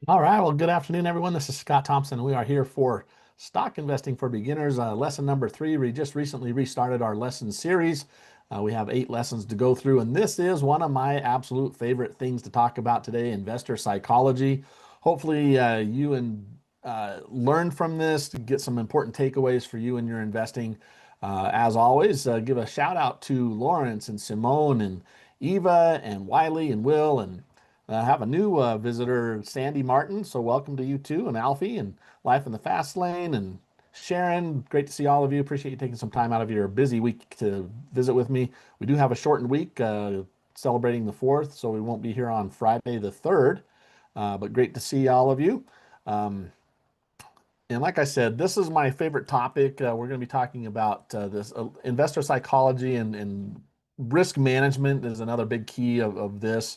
All right. Well, good afternoon, everyone. This is Scott Thompson. We are here for Stock Investing for Beginners, lesson number 3. We just recently restarted our lesson series. We have 8 lessons to go through, and this is one of my absolute favorite things to talk about today, investor psychology. Hopefully, you and learn from this, get some important takeaways for you in your investing. As always, give a shout out to Lawrence and Simone and Eva and Wiley and Will and have a new visitor, Sandy Martin. So welcome to you too, and Alfie, and Life in the Fast Lane, and Sharon. Great to see all of you. Appreciate you taking some time out of your busy week to visit with me. We do have a shortened week celebrating the 4th, so we won't be here on Friday the 3rd. But great to see all of you. Um, and like I said, this is my favorite topic. We're going to be talking about this investor psychology and risk management is another big key of this.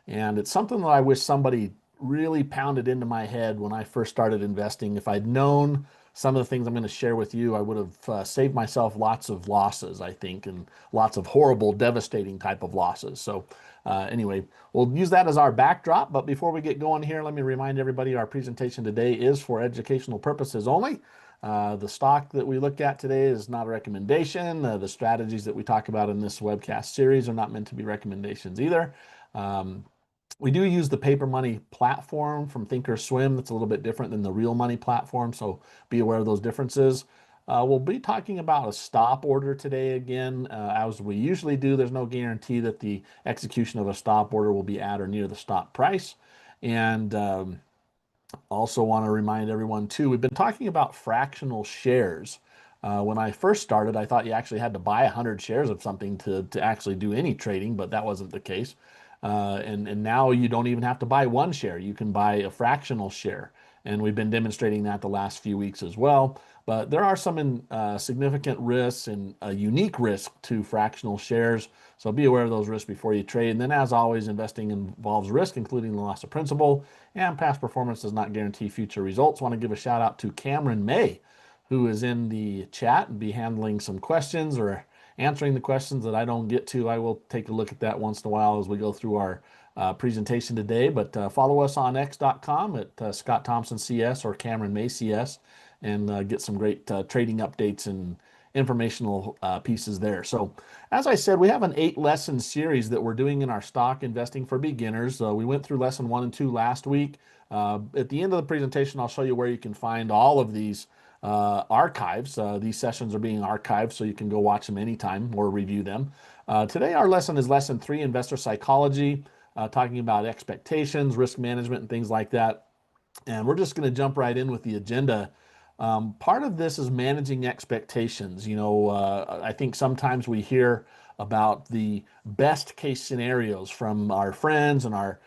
And it's something that I wish somebody really pounded into my head when I first started investing. If I'd known some of the things I'm going to share with you, I would have saved myself lots of losses, I think, and lots of horrible, devastating type of losses. So anyway, we'll use that as our backdrop. But before we get going here, let me remind everybody our presentation today is for educational purposes only. The stock that we look at today is not a recommendation. The strategies that we talk about in this webcast series are not meant to be recommendations either. We do use the paper money platform from Thinkorswim. That's a little bit different than the real money platform, so be aware of those differences. We'll be talking about a stop order today again. As we usually do, there's no guarantee that the execution of a stop order will be at or near the stop price. And also want to remind everyone too, we've been talking about fractional shares. When I first started, I thought you actually had to buy 100 shares of something to actually do any trading, but that wasn't the case. And now you don't even have to buy one share. You can buy a fractional share. And we've been demonstrating that the last few weeks as well. But there are some significant risks and a unique risk to fractional shares. So be aware of those risks before you trade. And then, as always, investing involves risk, including the loss of principal, and past performance does not guarantee future results. I want to give a shout out to Cameron May, who is in the chat and be handling some questions or answering the questions that I don't get to. I will take a look at that once in a while as we go through our presentation today. But follow us on x.com at Scott Thompson CS or Cameron May CS and get some great trading updates and informational pieces there. So, as I said, we have an 8-lesson series that we're doing in our stock investing for beginners. We went through lesson 1 and 2 last week. At the end of the presentation, I'll show you where you can find all of these archives. These sessions are being archived, so you can go watch them anytime or review them. Today, our lesson is lesson 3, investor psychology, talking about expectations, risk management, and things like that. And we're just going to jump right in with the agenda. Part of this is managing expectations. I think sometimes we hear about the best case scenarios from our friends and our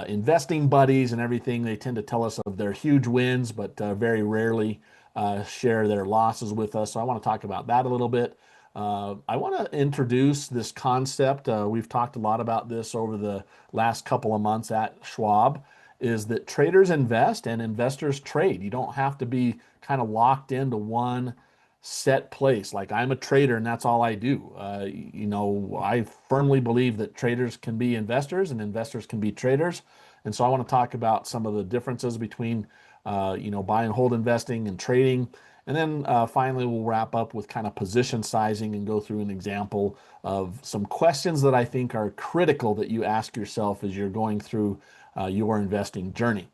investing buddies and everything. They tend to tell us of their huge wins, but very rarely share their losses with us. So I want to talk about that a little bit. I want to introduce this concept. We've talked a lot about this over the last couple of months at Schwab, is that traders invest and investors trade. You don't have to be kind of locked into one set place. Like, I'm a trader and that's all I do. I firmly believe that traders can be investors and investors can be traders. And so I want to talk about some of the differences between, buy and hold investing and trading. And then finally, we'll wrap up with kind of position sizing and go through an example of some questions that I think are critical that you ask yourself as you're going through your investing journey.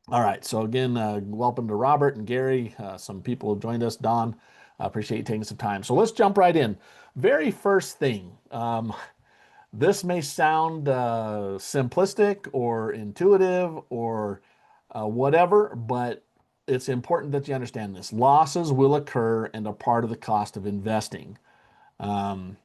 All right. So again, welcome to Robert and Gary. Some people have joined us. Don, I appreciate you taking some time. So let's jump right in. Very first thing. This may sound simplistic or intuitive or whatever, but it's important that you understand this. Losses will occur and are part of the cost of investing. Um,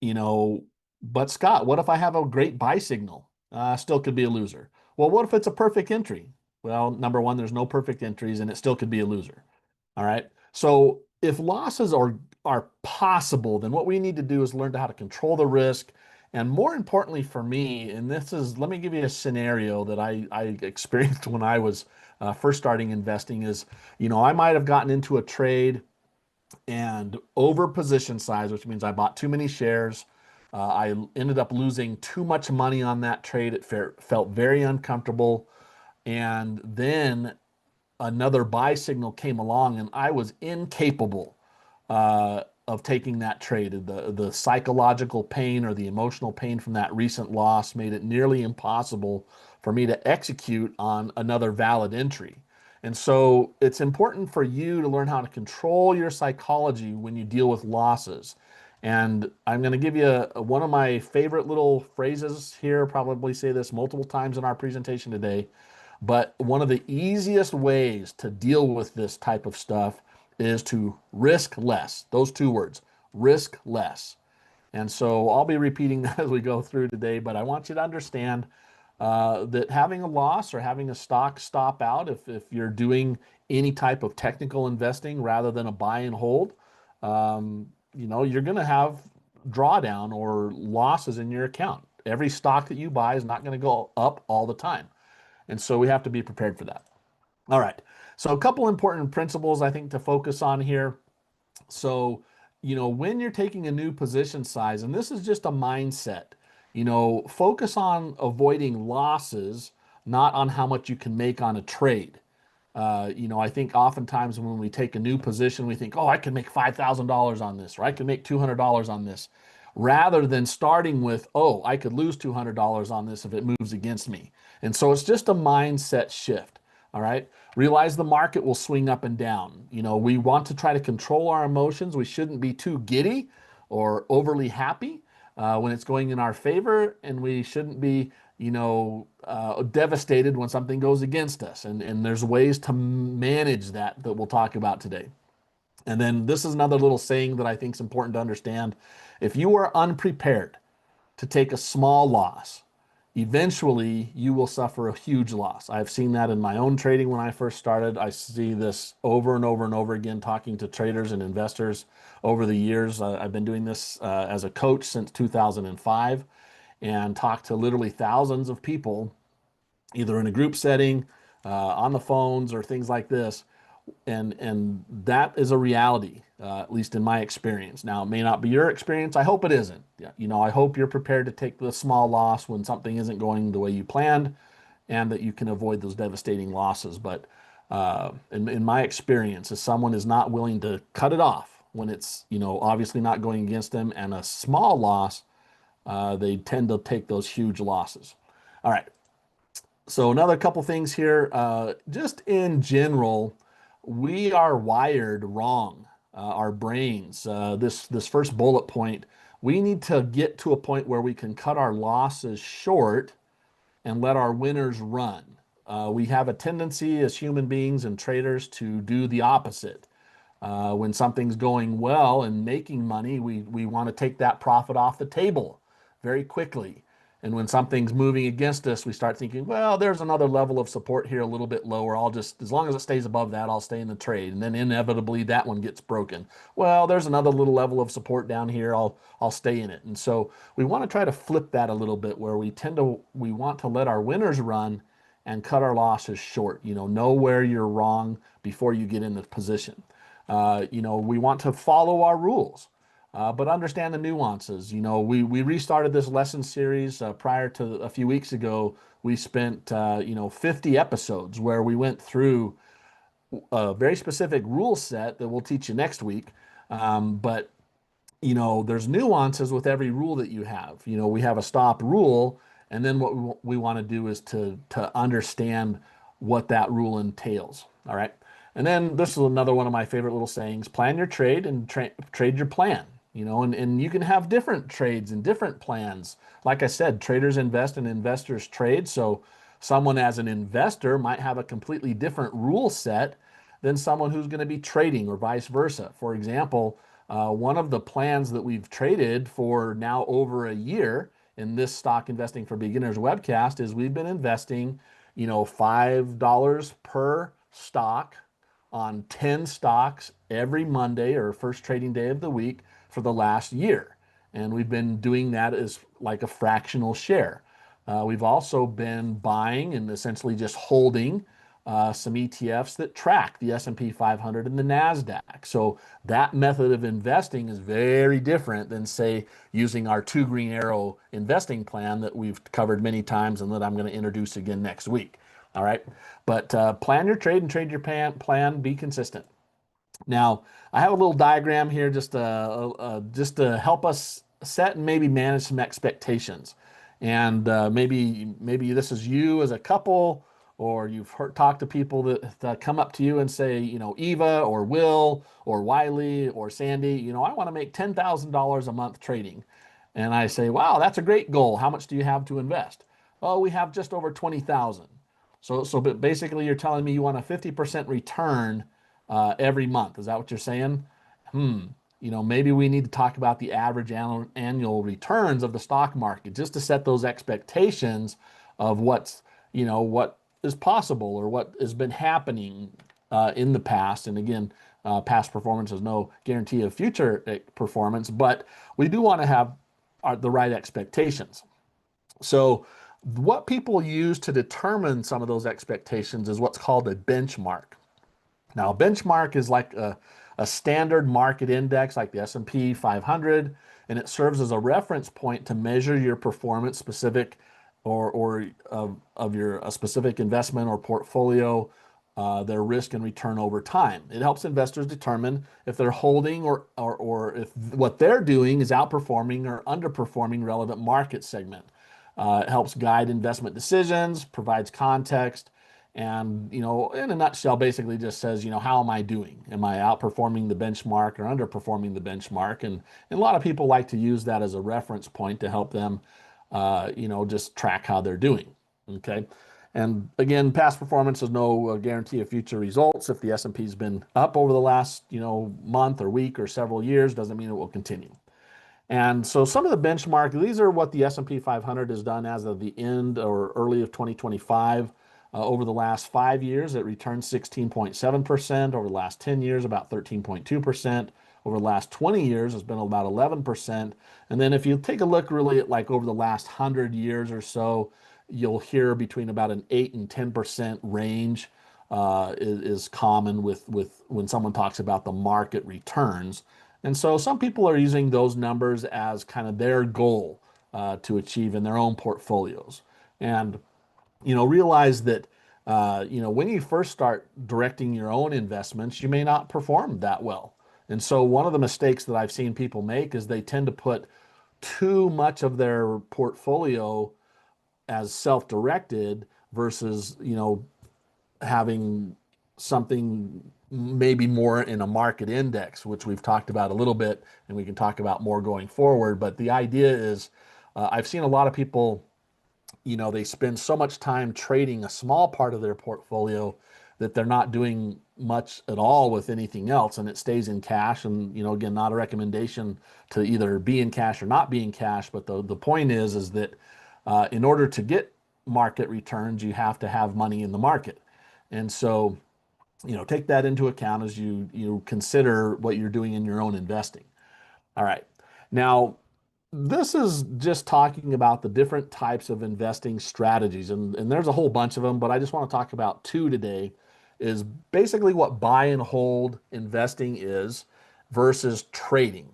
you know, but Scott, what if I have a great buy signal? Still could be a loser. Well, what if it's a perfect entry? Well, number one, there's no perfect entries and it still could be a loser. All right. So if losses are possible, then what we need to do is learn how to control the risk. And more importantly for me, and let me give you a scenario that I experienced when I was first starting investing is, I might have gotten into a trade and over position size, which means I bought too many shares. I ended up losing too much money on that trade. It felt very uncomfortable. And then another buy signal came along, and I was incapable of taking that trade. The psychological pain or the emotional pain from that recent loss made it nearly impossible for me to execute on another valid entry. And so it's important for you to learn how to control your psychology when you deal with losses. And I'm going to give you one of my favorite little phrases here, probably say this multiple times in our presentation today. But one of the easiest ways to deal with this type of stuff is to risk less. Those two words, risk less. And so I'll be repeating that as we go through today, but I want you to understand that having a loss or having a stock stop out, if you're doing any type of technical investing rather than a buy and hold, you're going to have drawdown or losses in your account. Every stock that you buy is not going to go up all the time. And so we have to be prepared for that. All right. So a couple important principles I think to focus on here. So, when you're taking a new position size, and this is just a mindset, focus on avoiding losses, not on how much you can make on a trade. I think oftentimes when we take a new position, we think, oh, I can make $5,000 on this, or I can make $200 on this, rather than starting with, oh, I could lose $200 on this if it moves against me. And so it's just a mindset shift. All right. Realize the market will swing up and down. We want to try to control our emotions. We shouldn't be too giddy or overly happy when it's going in our favor, and we shouldn't be devastated when something goes against us. And there's ways to manage that we'll talk about today. And then this is another little saying that I think is important to understand. If you are unprepared to take a small loss, eventually you will suffer a huge loss. I've seen that in my own trading when I first started. I see this over and over and over again, talking to traders and investors over the years. I've been doing this as a coach since 2005, and talked to literally thousands of people, either in a group setting, on the phones, or things like this. And that is a reality, at least in my experience. Now, it may not be your experience. I hope it isn't. I hope you're prepared to take the small loss when something isn't going the way you planned, and that you can avoid those devastating losses. But in my experience, if someone is not willing to cut it off when it's, obviously not going against them, and a small loss, they tend to take those huge losses. All right. So another couple things here, just in general, we are wired wrong. Our brains. This first bullet point, we need to get to a point where we can cut our losses short and let our winners run. We have a tendency as human beings and traders to do the opposite. When something's going well and making money, we want to take that profit off the table very quickly. And when something's moving against us, we start thinking, well, there's another level of support here, a little bit lower. As long as it stays above that, I'll stay in the trade. And then inevitably that one gets broken. Well, there's another little level of support down here. I'll stay in it. And so we want to try to flip that a little bit, where we want to let our winners run and cut our losses short. Know where you're wrong before you get in the position. We want to follow our rules. But understand the nuances. We restarted this lesson series prior to a few weeks ago. We spent 50 episodes where we went through a very specific rule set that we'll teach you next week. But there's nuances with every rule that you have. We have a stop rule, and then what we want to do is to understand what that rule entails. All right. And then this is another one of my favorite little sayings: plan your trade and trade your plan. And you can have different trades and different plans. Like I said, traders invest and investors trade. So someone as an investor might have a completely different rule set than someone who's going to be trading, or vice versa. For example, one of the plans that we've traded for now over a year in this Stock Investing for Beginners webcast is we've been investing, $5 per stock on 10 stocks every Monday or first trading day of the week for the last year. And we've been doing that as like a fractional share. We've also been buying and essentially just holding some ETFs that track the S&P 500 and the NASDAQ. So that method of investing is very different than, say, using our 2 Green Arrow investing plan that we've covered many times and that I'm going to introduce again next week. All right. But plan your trade and trade your plan, be consistent. Now, I have a little diagram here just to help us set and maybe manage some expectations. And maybe this is you as a couple, or you've talked to people that come up to you and say, Eva or Will or Wiley or Sandy, I want to make $10,000 a month trading. And I say, wow, that's a great goal. How much do you have to invest? Oh, we have just over 20,000. But basically, you're telling me you want a 50% return every month. Is that what you're saying? Hmm. Maybe we need to talk about the average annual returns of the stock market just to set those expectations of what is possible or what has been happening in the past. And again, past performance is no guarantee of future performance, but we do want to have the right expectations. So what people use to determine some of those expectations is what's called a benchmark. Now, a benchmark is like a standard market index like the S&P 500, and it serves as a reference point to measure your performance specific or of your a specific investment or portfolio, their risk and return over time. It helps investors determine if they're holding or if what they're doing is outperforming or underperforming relevant market segment. It helps guide investment decisions, provides context, and, in a nutshell, basically just says, how am I doing? Am I outperforming the benchmark or underperforming the benchmark? And a lot of people like to use that as a reference point to help them, just track how they're doing. Okay. And again, past performance is no guarantee of future results. If the S&P's been up over the last, month or week or several years, doesn't mean it will continue. And so some of the benchmark, these are what the S&P 500 has done as of the end or early of 2025. Over the last 5 years, it returned 16.7%. Over the last 10 years, about 13.2%. Over the last 20 years, it's been about 11%. And then if you take a look really at like over the last 100 years or so, you'll hear between about an 8 and 10% range is common with when someone talks about the market returns. And so some people are using those numbers as kind of their goal to achieve in their own portfolios. And realize that, when you first start directing your own investments, you may not perform that well. And so one of the mistakes that I've seen people make is they tend to put too much of their portfolio as self-directed versus, having something maybe more in a market index, which we've talked about a little bit and we can talk about more going forward. But the idea is, I've seen a lot of people, they spend so much time trading a small part of their portfolio that they're not doing much at all with anything else, and it stays in cash. And again, not a recommendation to either be in cash or not be in cash, but the point is that in order to get market returns, you have to have money in the market. And so take that into account as you consider what you're doing in your own investing. All right, now this is just talking about the different types of investing strategies, and there's a whole bunch of them, but I just want to talk about two today. Is basically what buy and hold investing is versus trading.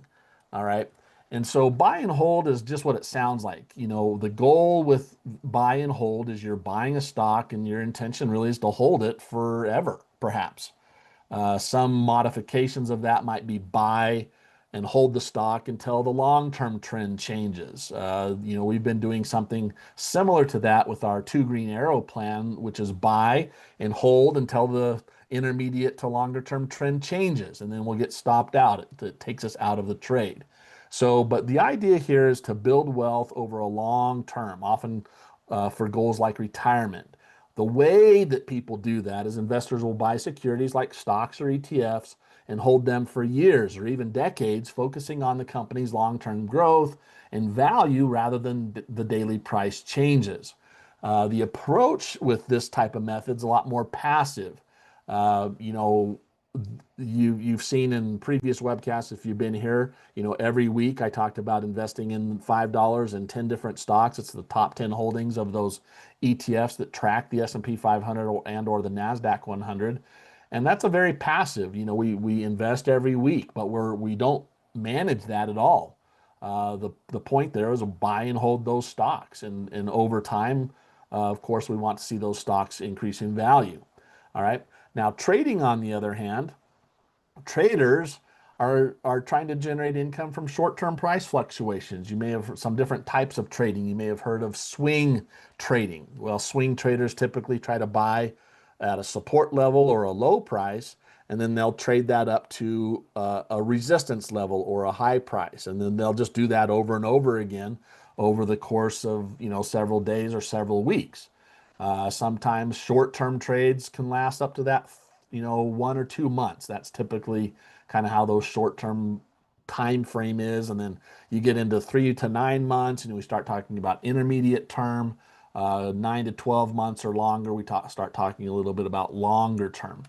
All right. And so buy and hold is just what it sounds like. The goal with buy and hold is you're buying a stock and your intention really is to hold it forever, perhaps. Some modifications of that might be buy and hold the stock until the long-term trend changes. We've been doing something similar to that with our 2 green arrow plan, which is buy and hold until the intermediate to longer term trend changes, and then we'll get stopped out. It takes us out of the trade. So, but the idea here is to build wealth over a long term, often for goals like retirement. The way that people do that is investors will buy securities like stocks or ETFs and hold them for years or even decades, focusing on the company's long-term growth and value rather than the daily price changes. The approach with this type of method is a lot more passive. You've seen in previous webcasts, if you've been here, every week I talked about investing in $5 in 10 different stocks. It's the top 10 holdings of those ETFs that track the S&P 500 or the NASDAQ 100. And that's a very passive, we invest every week, but we don't manage that at all. The point there is to buy and hold those stocks, and over time, of course, we want to see those stocks increase in value. All right. Now, trading, on the other hand, traders are trying to generate income from short-term price fluctuations. You may have some different types of trading. You may have heard of swing trading. Well, swing traders typically try to buy at a support level or a low price, and then they'll trade that up to a resistance level or a high price, and then they'll just do that over and over again over the course of several days or several weeks. Sometimes short-term trades can last up to that 1 or 2 months. That's typically kind of how those short-term time frame is. And then you get into 3 to 9 months, and we start talking about intermediate term, 9 to 12 months or longer. We start talking a little bit about longer term.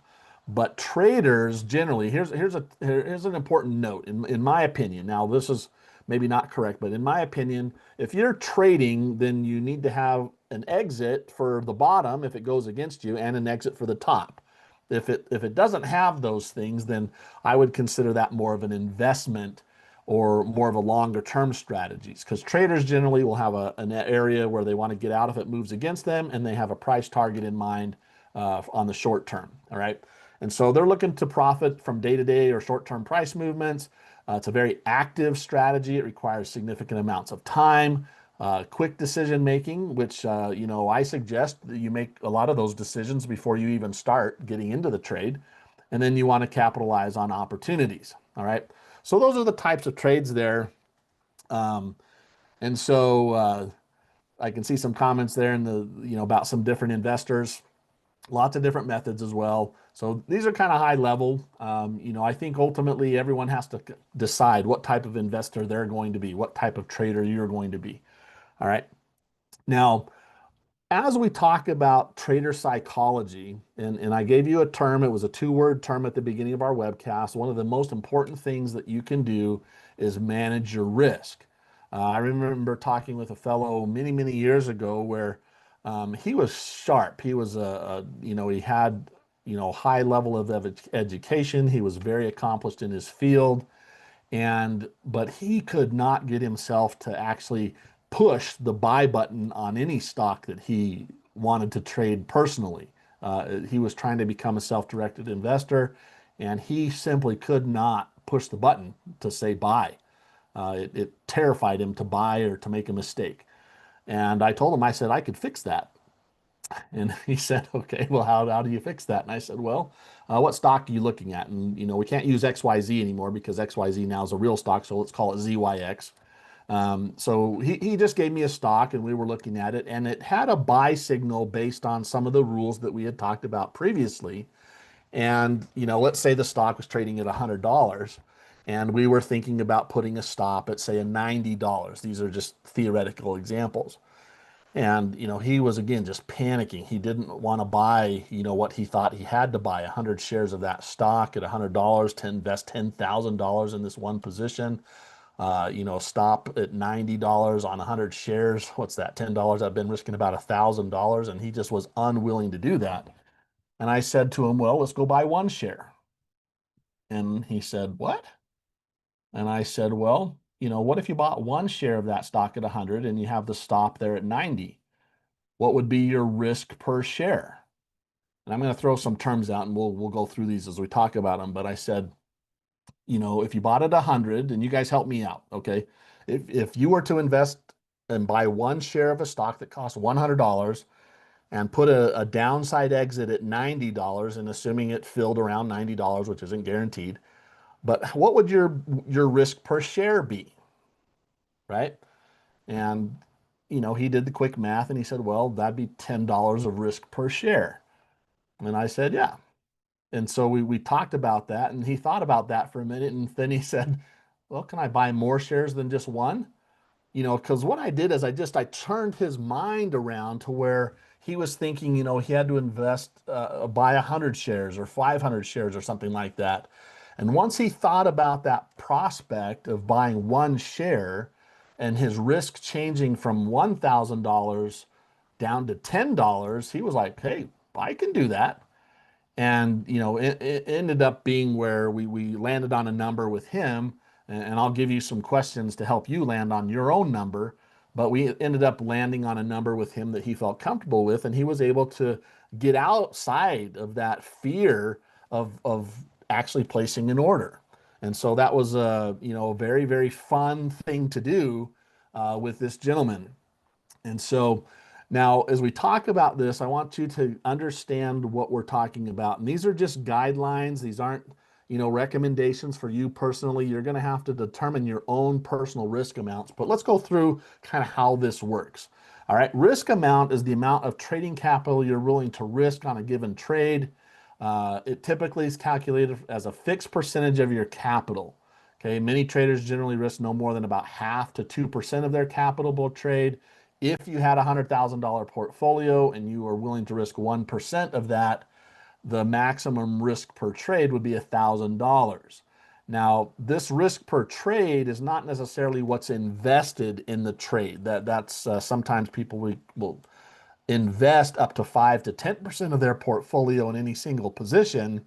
But traders generally, here's an important note in my opinion. Now, this is maybe not correct, but in my opinion, if you're trading, then you need to have an exit for the bottom if it goes against you, and an exit for the top. If it doesn't have those things, then I would consider that more of an investment or more of a longer term strategies, because traders generally will have an area where they want to get out if it moves against them, and they have a price target in mind on the short term. All right. And so they're looking to profit from day-to-day or short-term price movements. It's a very active strategy. It requires significant amounts of time, quick decision making, which I suggest that you make a lot of those decisions before you even start getting into the trade. And then you want to capitalize on opportunities. All right. So those are the types of trades there. And so I can see some comments there in the about some different investors. Lots of different methods as well. So these are kind of high level. I think ultimately everyone has to decide what type of investor they're going to be, what type of trader you're going to be. All right. Now, as we talk about trader psychology, and I gave you a term, it was a 2-word term at the beginning of our webcast. One of the most important things that you can do is manage your risk. I remember talking with a fellow many, many years ago where he was sharp. He was he had high level of education. He was very accomplished in his field, but he could not get himself to actually push the buy button on any stock that he wanted to trade personally. He was trying to become a self-directed investor, and he simply could not push the button to say buy. It terrified him to buy or to make a mistake. And I told him, I said, I could fix that. And he said, okay, well, how do you fix that? And I said, well, what stock are you looking at? And, we can't use XYZ anymore because XYZ now is a real stock. So let's call it ZYX. So he just gave me a stock, and we were looking at it, and it had a buy signal based on some of the rules that we had talked about previously. And, let's say the stock was trading at $100, and we were thinking about putting a stop at, say, a $90. These are just theoretical examples. And, he was, again, just panicking. He didn't want to buy, what he thought he had to buy, 100 shares of that stock at $100 to invest $10,000 in this one position. Stop at $90 on 100 shares. What's that? $10. I've been risking about $1,000. And he just was unwilling to do that. And I said to him, well, let's go buy 1 share. And he said, what? And I said, well, what if you bought 1 share of that stock at 100 and you have the stop there at 90? What would be your risk per share? And I'm going to throw some terms out, and we'll go through these as we talk about them. But I said, if you bought at 100, and you guys help me out, okay? If you were to invest and buy 1 share of a stock that costs $100 and put a downside exit at $90, and assuming it filled around $90, which isn't guaranteed, but what would your risk per share be, right? And he did the quick math, and he said, well, that'd be $10 of risk per share. And I said, yeah. And so we talked about that, and he thought about that for a minute, and then he said, well, can I buy more shares than just 1? Because what I did is I turned his mind around to where he was thinking, he had to invest, buy 100 shares or 500 shares or something like that. And once he thought about that prospect of buying 1 share and his risk changing from $1,000 down to $10, he was like, hey, I can do that. And, it ended up being where we landed on a number with him. And I'll give you some questions to help you land on your own number. but we ended up landing on a number with him that he felt comfortable with, and he was able to get outside of that fear of actually placing an order. And so that was a a very very fun thing to do with this gentleman. And so now, as we talk about this, I want you to understand what we're talking about. And these are just guidelines. These aren't, recommendations for you personally. You're going to have to determine your own personal risk amounts. But let's go through kind of how this works. All right. Risk amount is the amount of trading capital you're willing to risk on a given trade. It typically is calculated as a fixed percentage of your capital. Okay. Many traders generally risk no more than about 0.5 to 2% of their capital per trade. If you had a $100,000 portfolio and you are willing to risk 1% of that, the maximum risk per trade would be $1,000. Now, this risk per trade is not necessarily what's invested in the trade. That's sometimes people will invest up to 5 to 10% of their portfolio in any single position.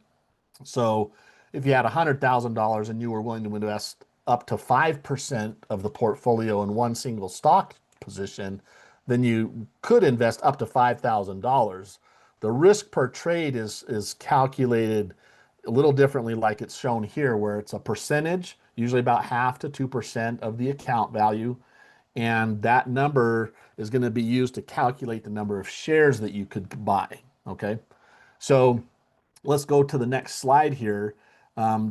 So if you had $100,000 and you were willing to invest up to 5% of the portfolio in one single stock position, then you could invest up to $5,000. The risk per trade is calculated a little differently, like it's shown here, where it's a percentage, usually about 0.5 to 2% of the account value. And that number is going to be used to calculate the number of shares that you could buy. Okay. So let's go to the next slide here.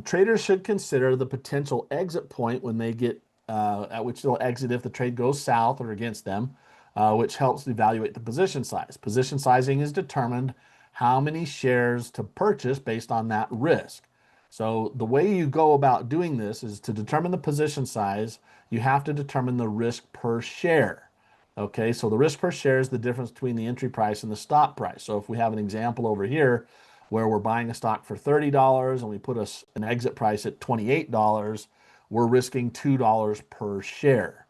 Traders should consider the potential exit point when they get at which they'll exit if the trade goes south or against them, which helps evaluate the position size. Position sizing is determined how many shares to purchase based on that risk. So the way you go about doing this is to determine the position size, you have to determine the risk per share. Okay, so the risk per share is the difference between the entry price and the stop price. So if we have an example over here where we're buying a stock for $30 and we put an exit price at $28, we're risking $2 per share.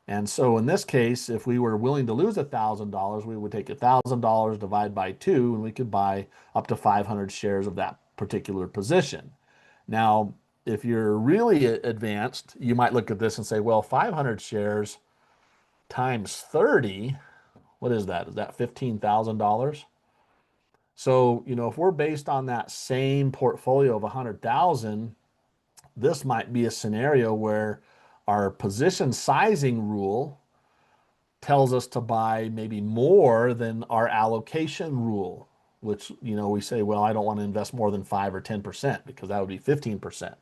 And so in this case, if we were willing to lose $1,000, we would take $1,000 divide by 2, and we could buy up to 500 shares of that particular position. Now, if you're really advanced, you might look at this and say, well, 500 shares times 30, what is that? Is that $15,000? So, if we're based on that same portfolio of 100,000, this might be a scenario where our position sizing rule tells us to buy maybe more than our allocation rule, which, we say, well, I don't want to invest more than 5 or 10% because that would be 15%,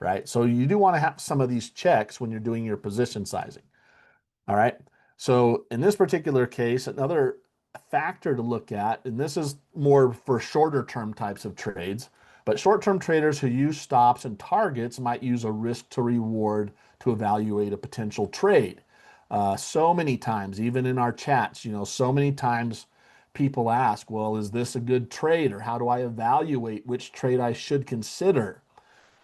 right? So you do want to have some of these checks when you're doing your position sizing. All right. So in this particular case, another factor to look at, and this is more for shorter term types of trades, but short-term traders who use stops and targets might use a risk to reward to evaluate a potential trade. So many times, even in our chats, so many times people ask, well, is this a good trade, or how do I evaluate which trade I should consider?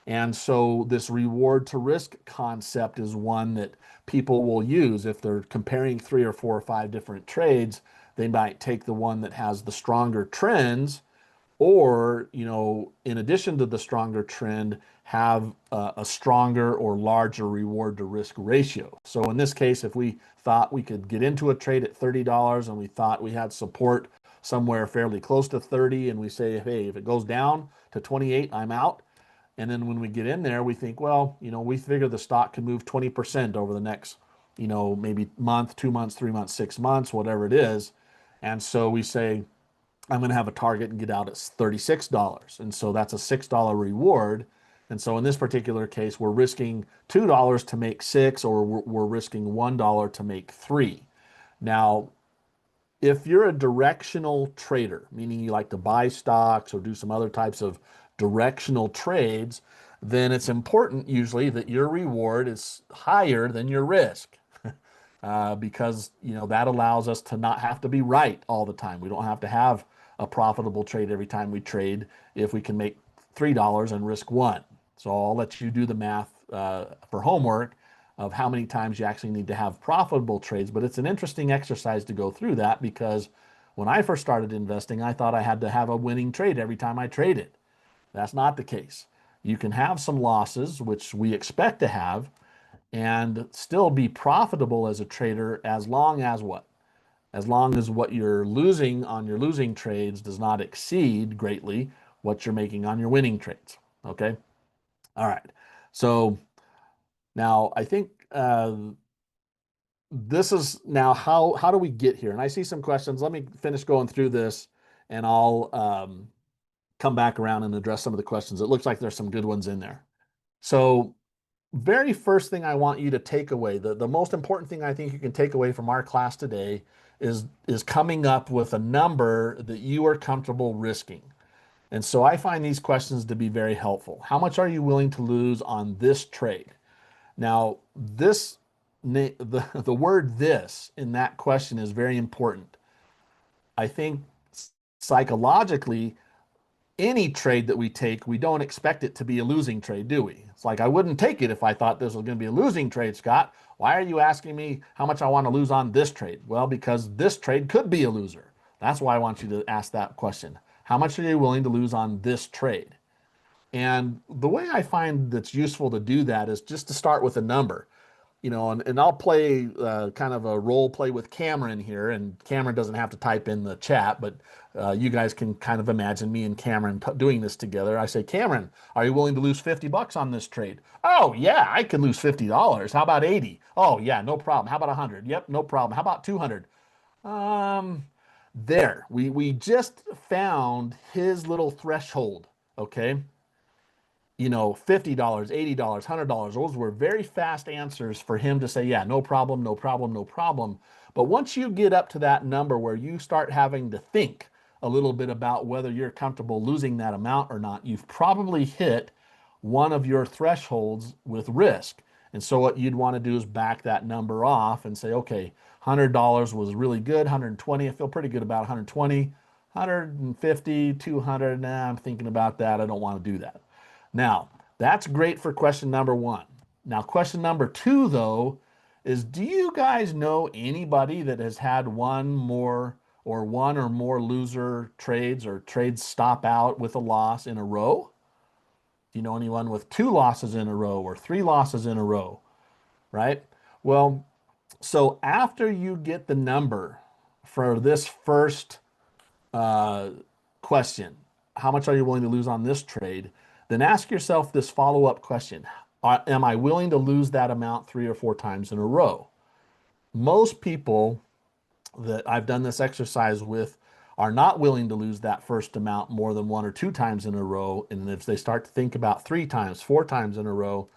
And so this reward to risk concept is one that people will use if they're comparing 3 or 4 or 5 different trades. They might take the one that has the stronger trends, or, in addition to the stronger trend, have a stronger or larger reward to risk ratio. So in this case, if we thought we could get into a trade at $30 and we thought we had support somewhere fairly close to 30, and we say, hey, if it goes down to 28, I'm out. And then when we get in there, we think, well, we figure the stock can move 20% over the next, maybe month, 2 months, 3 months, 6 months, whatever it is. And so we say, I'm going to have a target and get out at $36. And so that's a $6 reward. And so in this particular case, we're risking $2 to make 6, or we're risking $1 to make 3. Now, if you're a directional trader, meaning you like to buy stocks or do some other types of directional trades, then it's important usually that your reward is higher than your risk. Because that allows us to not have to be right all the time. We don't have to have a profitable trade every time we trade if we can make $3 and risk 1. So I'll let you do the math for homework of how many times you actually need to have profitable trades. But it's an interesting exercise to go through that, because when I first started investing, I thought I had to have a winning trade every time I traded. That's not the case. You can have some losses, which we expect to have, and still be profitable as a trader as long as what? As long as what you're losing on your losing trades does not exceed greatly what you're making on your winning trades. Okay. All right. So now I think this is now how do we get here? And I see some questions. Let me finish going through this, and I'll come back around and address some of the questions. It looks like there's some good ones in there. So very first thing I want you to take away, the most important thing I think you can take away from our class today is coming up with a number that you are comfortable risking. And so I find these questions to be very helpful. How much are you willing to lose on this trade? Now, the word this in that question is very important. I think psychologically, any trade that we take, we don't expect it to be a losing trade, do we? It's like, I wouldn't take it if I thought this was going to be a losing trade, Scott. Why are you asking me how much I want to lose on this trade? Well, because this trade could be a loser. That's why I want you to ask that question. How much are you willing to lose on this trade? And the way I find that's useful to do that is just to start with a number. And I'll play kind of a role play with Cameron here, and Cameron doesn't have to type in the chat, but you guys can kind of imagine me and Cameron doing this together. I say, Cameron, are you willing to lose 50 bucks on this trade? Oh, yeah, I could lose $50. How about 80? Oh, yeah, no problem. How about 100? Yep, no problem. How about 200? Um, there, we just found his little threshold, okay? $50, $80, $100. Those were very fast answers for him to say, yeah, no problem, no problem, no problem. But once you get up to that number where you start having to think a little bit about whether you're comfortable losing that amount or not, you've probably hit one of your thresholds with risk. And so what you'd want to do is back that number off and say, okay, $100 was really good, 120, I feel pretty good about 120, 150, 200, nah, I'm thinking about that. I don't want to do that. Now, that's great for question number one. Now, question number two, though, is do you guys know anybody that has had one or more loser trades or trades stop out with a loss in a row? Do you know anyone with 2 losses in a row or 3 losses in a row, right? Well, so after you get the number for this first uh, question, how much are you willing to lose on this trade? Then ask yourself this follow-up question. Am I willing to lose that amount 3 or 4 times in a row? Most people that I've done this exercise with are not willing to lose that first amount more than 1 or 2 times in a row. And if they start to think about 3 times, 4 times in a row,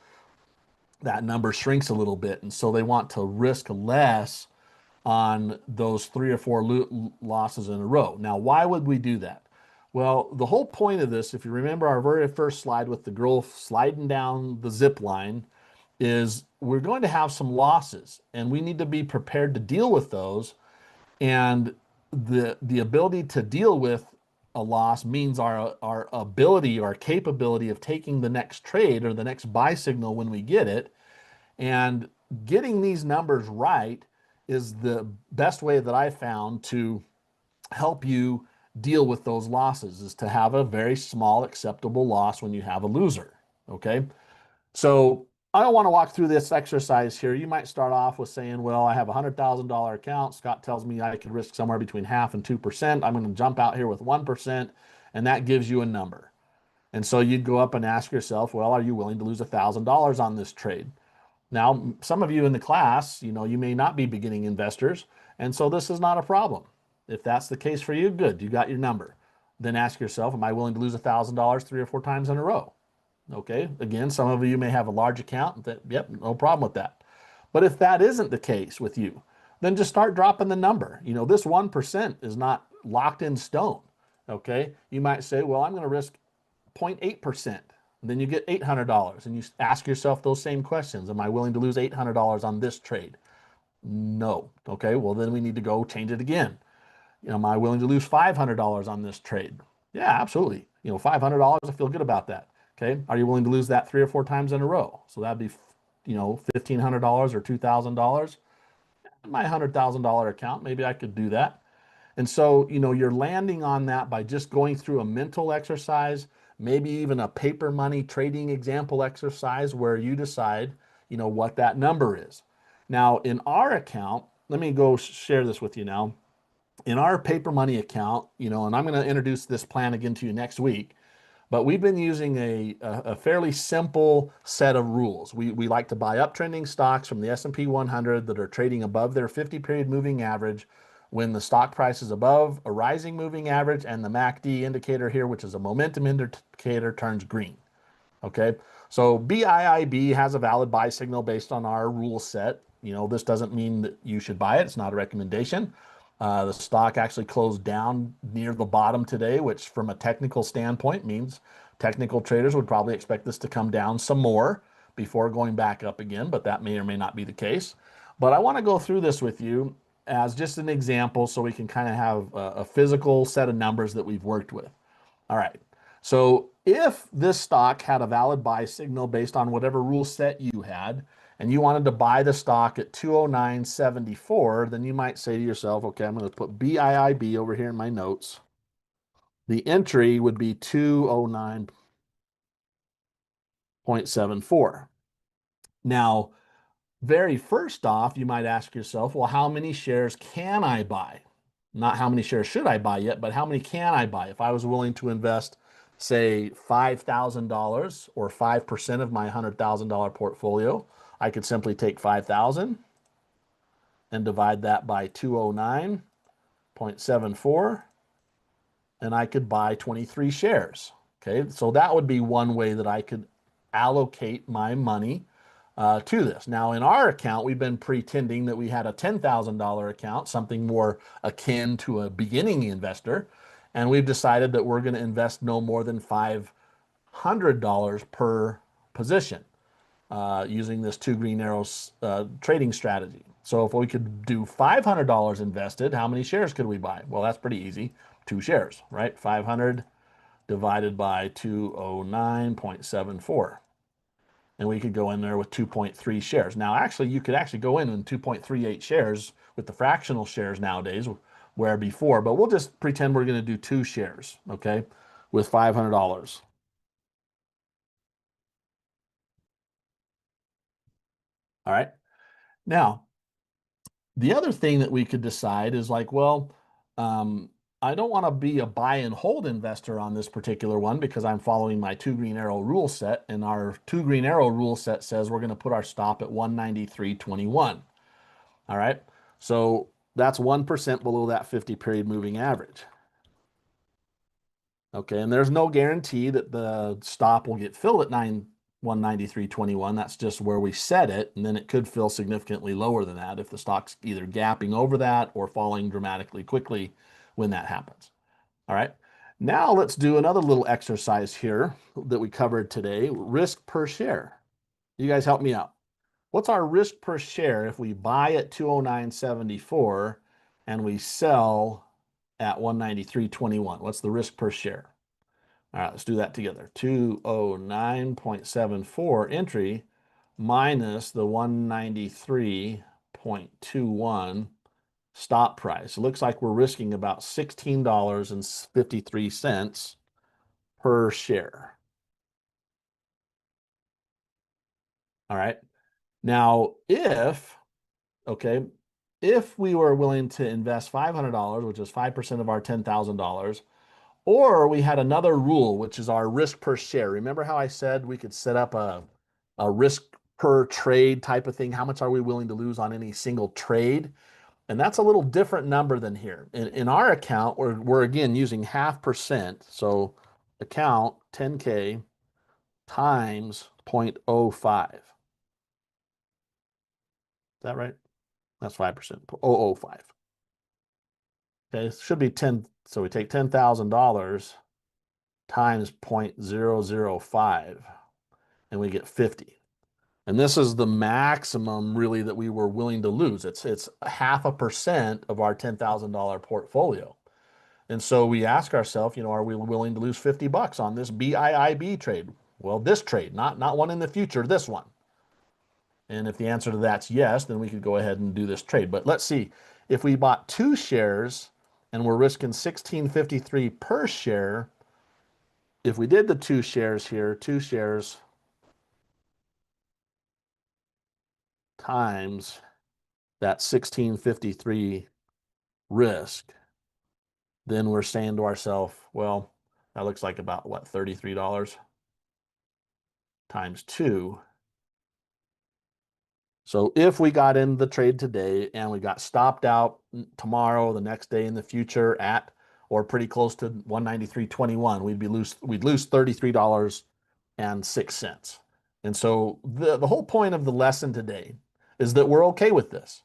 that number shrinks a little bit. And so they want to risk less on those 3 or 4 losses in a row. Now, why would we do that? Well, the whole point of this, if you remember our very first slide with the girl sliding down the zip line, is we're going to have some losses and we need to be prepared to deal with those. And the ability to deal with a loss means our ability, our capability of taking the next trade or the next buy signal when we get it. And getting these numbers right is the best way that I found to help you deal with those losses, is to have a very small acceptable loss when you have a loser. Okay. So I don't want to walk through this exercise here. You might start off with saying, well, I have a $100,000 account. Scott tells me I could risk somewhere between 0.5% and 2%. I'm going to jump out here with 1%, and that gives you a number. And so you'd go up and ask yourself, well, are you willing to lose $1,000 on this trade? Now, some of you in the class, you may not be beginning investors, and so this is not a problem. If that's the case for you, good, you got your number. Then ask yourself, am I willing to lose $1,000 3 or 4 times in a row? Okay, again, some of you may have a large account that, yep, no problem with that. But if that isn't the case with you, then just start dropping the number. This 1% is not locked in stone. Okay, you might say, well, I'm going to risk 0.8%. Then you get $800 and you ask yourself those same questions. Am I willing to lose $800 on this trade? No. Okay, well, then we need to go change it again. Am I willing to lose $500 on this trade? Yeah, absolutely. $500, I feel good about that. Okay, are you willing to lose that 3 or 4 times in a row? So that'd be, $1,500 or $2,000. My $100,000 account, maybe I could do that. And so, you're landing on that by just going through a mental exercise, maybe even a paper money trading example exercise where you decide, what that number is. Now, in our account, let me go share this with you now. In our paper money account, and I'm going to introduce this plan again to you next week, but we've been using a fairly simple set of rules. We like to buy uptrending stocks from the S&P 100 that are trading above their 50-period moving average when the stock price is above a rising moving average and the MACD indicator here, which is a momentum indicator, turns green. Okay, so BIIB has a valid buy signal based on our rule set. This doesn't mean that you should buy it. It's not a recommendation. The stock actually closed down near the bottom today, which from a technical standpoint means technical traders would probably expect this to come down some more before going back up again, but that may or may not be the case. But I want to go through this with you as just an example so we can kind of have a physical set of numbers that we've worked with. All right. So if this stock had a valid buy signal based on whatever rule set you had, and you wanted to buy the stock at 209.74, then you might say to yourself, okay, I'm going to put BIIB over here in my notes. The entry would be 209.74. Now, very first off, you might ask yourself, well, how many shares can I buy? Not how many shares should I buy yet, but how many can I buy? If I was willing to invest, say, $5,000 or 5% of my $100,000 portfolio, I could simply take 5,000 and divide that by 209.74, and I could buy 23 shares. Okay, so that would be one way that I could allocate my money to this. Now, in our account, we've been pretending that we had a $10,000 account, something more akin to a beginning investor, and we've decided that we're going to invest no more than $500 per position using this two green arrows trading strategy. So if we could do $500 invested, how many shares could we buy? Well, that's pretty easy. 2 shares, right? 500 divided by 209.74. And we could go in there with 2.3 shares. Now, actually, you could actually go in 2.38 shares with the fractional shares nowadays, where before, but we'll just pretend we're going to do 2 shares, okay, with $500. All right. Now, the other thing that we could decide is like, well, I don't want to be a buy and hold investor on this particular one because I'm following my two green arrow rule set, and our two green arrow rule set says we're going to put our stop at 193.21. All right. So that's 1% below that 50-period moving average. Okay. And there's no guarantee that the stop will get filled at 193.21. That's just where we set it. And then it could fill significantly lower than that if the stock's either gapping over that or falling dramatically quickly when that happens. All right. Now let's do another little exercise here that we covered today, risk per share. You guys help me out. What's our risk per share if we buy at 209.74 and we sell at 193.21? What's the risk per share? All right, let's do that together. 209.74 entry minus the 193.21 stop price. It looks like we're risking about $16.53 per share. All right. Now, if we were willing to invest $500, which is 5% of our $10,000, or we had another rule, which is our risk per share. Remember how I said we could set up a risk per trade type of thing? How much are we willing to lose on any single trade? And that's a little different number than here. In our account, we're again using 0.5%. So account 10K times 0.05. Is that right? That's 5%, 0.005. Okay, it should be 10. So we take $10,000 times 0.005 and we get 50. And this is the maximum really that we were willing to lose. It's 0.5% of our $10,000 portfolio. And so we ask ourselves, are we willing to lose $50 on this BIIB trade? Well, this trade, not one in the future, this one. And if the answer to that's yes, then we could go ahead and do this trade. But let's see, if we bought 2 shares and we're risking $16.53 per share, if we did the 2 shares here, 2 shares times that 1653 risk, then we're saying to ourselves, well, that looks like about what, $33 times 2. So if we got in the trade today and we got stopped out tomorrow, the next day in the future at or pretty close to 193.21, we'd lose $33.06. And so the whole point of the lesson today is that we're okay with this.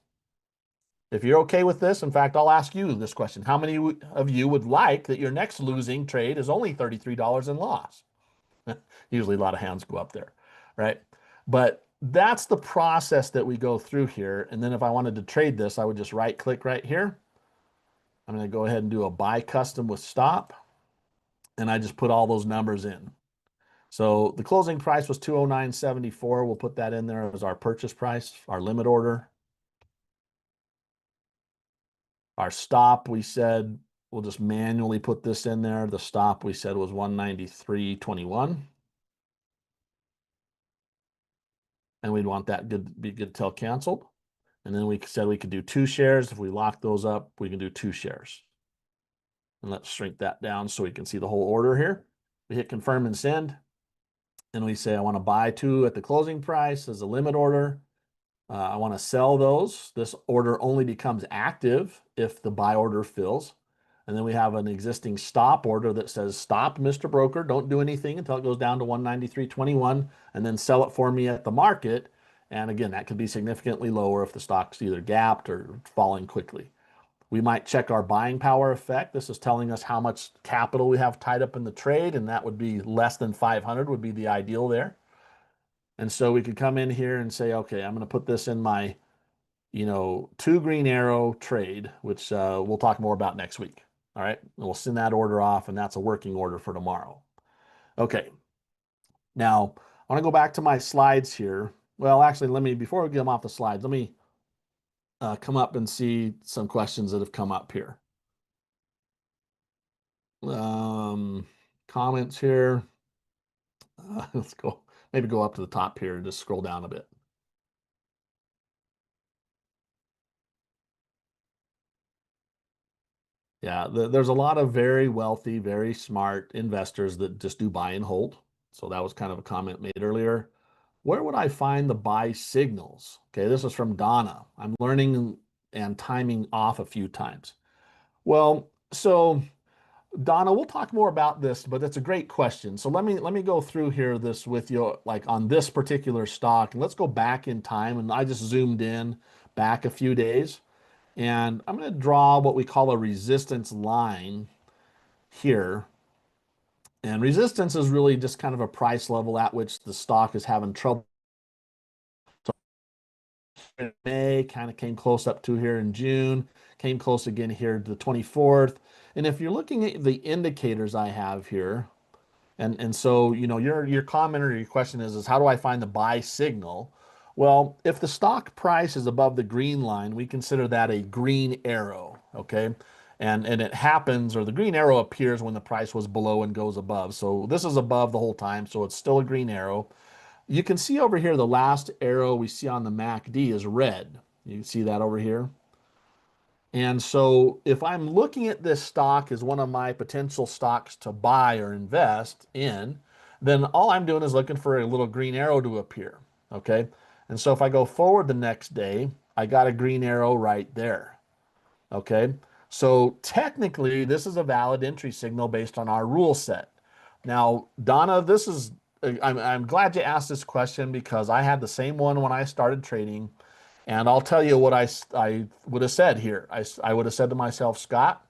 If you're okay with this, in fact, I'll ask you this question. How many of you would like that your next losing trade is only $33 in loss? Usually a lot of hands go up there, right? But that's the process that we go through here. And then if I wanted to trade this, I would just right click right here. I'm going to go ahead and do a buy custom with stop. And I just put all those numbers in. So the closing price was 209.74. We'll put that in there as our purchase price, our limit order. Our stop, we said, we'll just manually put this in there. The stop we said was 193.21. And we'd want that be good till canceled. And then we said we could do 2 shares. If we lock those up, we can do 2 shares. And let's shrink that down so we can see the whole order here. We hit confirm and send. And we say, I want to buy 2 at the closing price as a limit order. I want to sell those. This order only becomes active if the buy order fills. And then we have an existing stop order that says, stop, Mr. Broker. Don't do anything until it goes down to 193.21 and then sell it for me at the market. And again, that could be significantly lower if the stock's either gapped or falling quickly. We might check our buying power effect. This is telling us how much capital we have tied up in the trade, and that would be less than 500 would be the ideal there. And so we could come in here and say, okay, I'm going to put this in my, 2 green arrow trade, which we'll talk more about next week. All right. And we'll send that order off, and that's a working order for tomorrow. Okay. Now, I want to go back to my slides here. Well, actually, before we get them off the slides, let me come up and see some questions that have come up here. Comments here. Let's maybe go up to the top here and just scroll down a bit. Yeah, there's a lot of very wealthy, very smart investors that just do buy and hold. So that was kind of a comment made earlier. Where would I find the buy signals? Okay, this is from Donna. I'm learning and timing off a few times. Well, so Donna, we'll talk more about this, but it's a great question. So let me go through here this with you, like on this particular stock, and let's go back in time. And I just zoomed in back a few days, and I'm going to draw what we call a resistance line here. And resistance is really just kind of a price level at which the stock is having trouble. So in May, kind of came close up to here in June, came close again here to the 24th. And if you're looking at the indicators I have here, and so your comment or your question is how do I find the buy signal? Well, if the stock price is above the green line, we consider that a green arrow, okay? And it happens, or the green arrow appears when the price was below and goes above. So this is above the whole time, so it's still a green arrow. You can see over here the last arrow we see on the MACD is red. You can see that over here. And so if I'm looking at this stock as one of my potential stocks to buy or invest in, then all I'm doing is looking for a little green arrow to appear, okay? And so if I go forward the next day, I got a green arrow right there, okay? So technically, this is a valid entry signal based on our rule set. Now, Donna, I'm glad you asked this question because I had the same one when I started trading. And I'll tell you what I would have said here. I would have said to myself, Scott,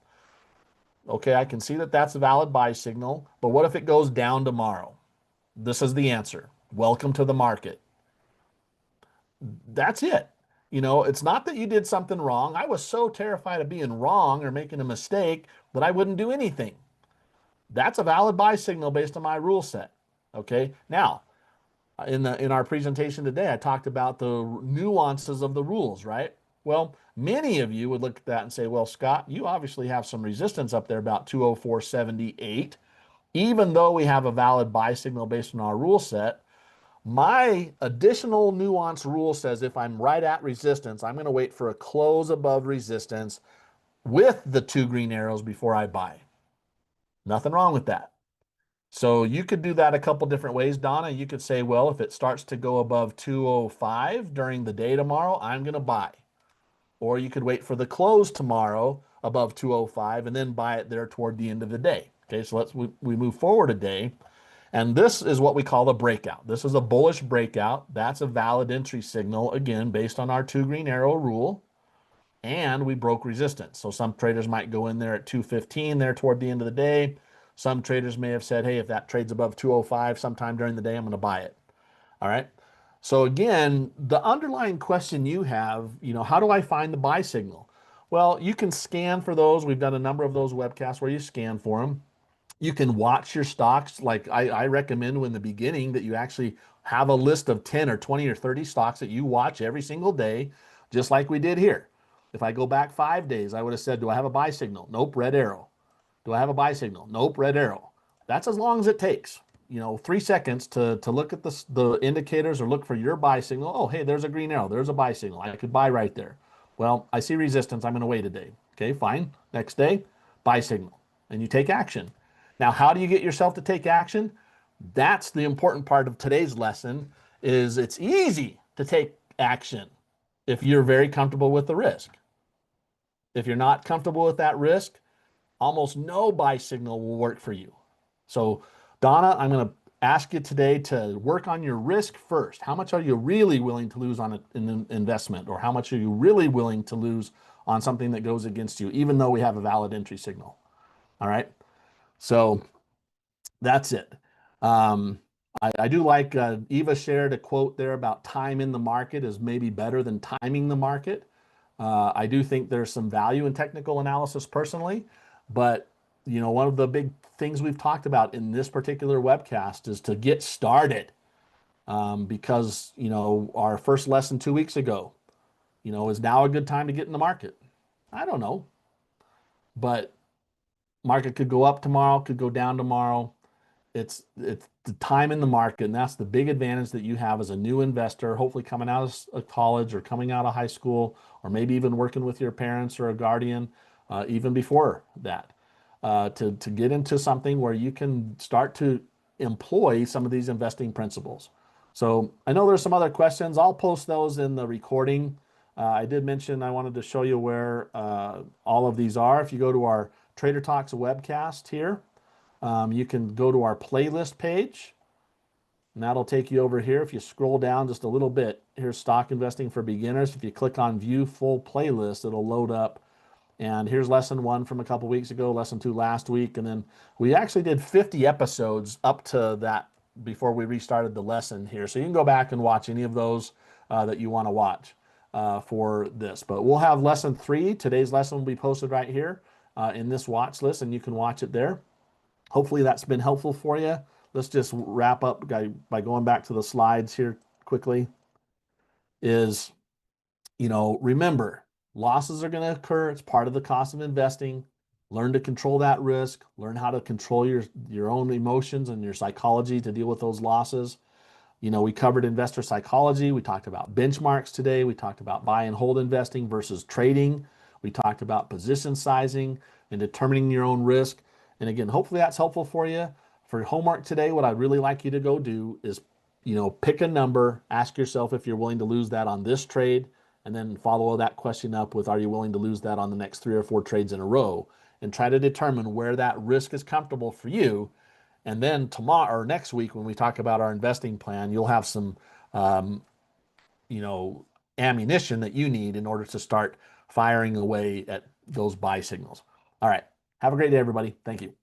okay, I can see that that's a valid buy signal, but what if it goes down tomorrow? This is the answer. Welcome to the market. That's it. It's not that you did something wrong. I was so terrified of being wrong or making a mistake that I wouldn't do anything. That's a valid buy signal based on my rule set. Okay. Now, in our presentation today, I talked about the nuances of the rules, right? Well, many of you would look at that and say, well, Scott, you obviously have some resistance up there about 204.78, even though we have a valid buy signal based on our rule set. My additional nuance rule says if I'm right at resistance, I'm going to wait for a close above resistance with the 2 green arrows before I buy. Nothing wrong with that. So you could do that a couple different ways, Donna. You could say, well, if it starts to go above 205 during the day tomorrow, I'm going to buy. Or you could wait for the close tomorrow above 205 and then buy it there toward the end of the day. Okay, so we move forward a day. And this is what we call a breakout. This is a bullish breakout. That's a valid entry signal, again, based on our 2 green arrow rule. And we broke resistance. So some traders might go in there at 215 there toward the end of the day. Some traders may have said, hey, if that trades above 205 sometime during the day, I'm going to buy it. All right. So again, the underlying question you have, how do I find the buy signal? Well, you can scan for those. We've done a number of those webcasts where you scan for them. You can watch your stocks. Like I recommend in the beginning that you actually have a list of 10 or 20 or 30 stocks that you watch every single day, just like we did here. If I go back 5 days, I would have said, do I have a buy signal? Nope, red arrow. Do I have a buy signal? Nope, red arrow. That's as long as it takes. 3 seconds to look at the indicators or look for your buy signal. Oh, hey, there's a green arrow. There's a buy signal. I could buy right there. Well, I see resistance. I'm going to wait a day. Okay, fine. Next day, buy signal. And you take action. Now, how do you get yourself to take action? That's the important part of today's lesson is it's easy to take action if you're very comfortable with the risk. If you're not comfortable with that risk, almost no buy signal will work for you. So, Donna, I'm going to ask you today to work on your risk first. How much are you really willing to lose on an investment, or how much are you really willing to lose on something that goes against you, even though we have a valid entry signal? All right. So that's it. I do like Eva shared a quote there about time in the market is maybe better than timing the market. I do think there's some value in technical analysis personally, but one of the big things we've talked about in this particular webcast is to get started, because our first lesson 2 weeks ago, is now a good time to get in the market? I don't know, but market could go up tomorrow, could go down tomorrow. It's the time in the market, and that's the big advantage that you have as a new investor, hopefully coming out of college or coming out of high school, or maybe even working with your parents or a guardian, even before that, to get into something where you can start to employ some of these investing principles. So I know there's some other questions. I'll post those in the recording. I did mention I wanted to show you where all of these are. If you go to our Trader Talks webcast here, you can go to our playlist page, and that'll take you over here. If you scroll down just a little bit, here's Stock Investing for Beginners. If you click on View Full Playlist, it'll load up. And here's lesson 1 from a couple weeks ago, lesson 2 last week. And then we actually did 50 episodes up to that before we restarted the lesson here. So you can go back and watch any of those that you want to watch for this. But we'll have lesson 3. Today's lesson will be posted right here in this watch list, and you can watch it there. Hopefully that's been helpful for you. Let's just wrap up by going back to the slides here quickly. Remember, losses are going to occur. It's part of the cost of investing. Learn to control that risk. Learn how to control your own emotions and your psychology to deal with those losses. We covered investor psychology. We talked about benchmarks today. We talked about buy and hold investing versus trading. We talked about position sizing and determining your own risk. And again, hopefully that's helpful for you. For homework today, what I'd really like you to go do is, pick a number, ask yourself if you're willing to lose that on this trade, and then follow that question up with, are you willing to lose that on the next 3 or 4 trades in a row? And try to determine where that risk is comfortable for you. And then tomorrow or next week, when we talk about our investing plan, you'll have some, ammunition that you need in order to start firing away at those buy signals. All right. Have a great day, everybody. Thank you.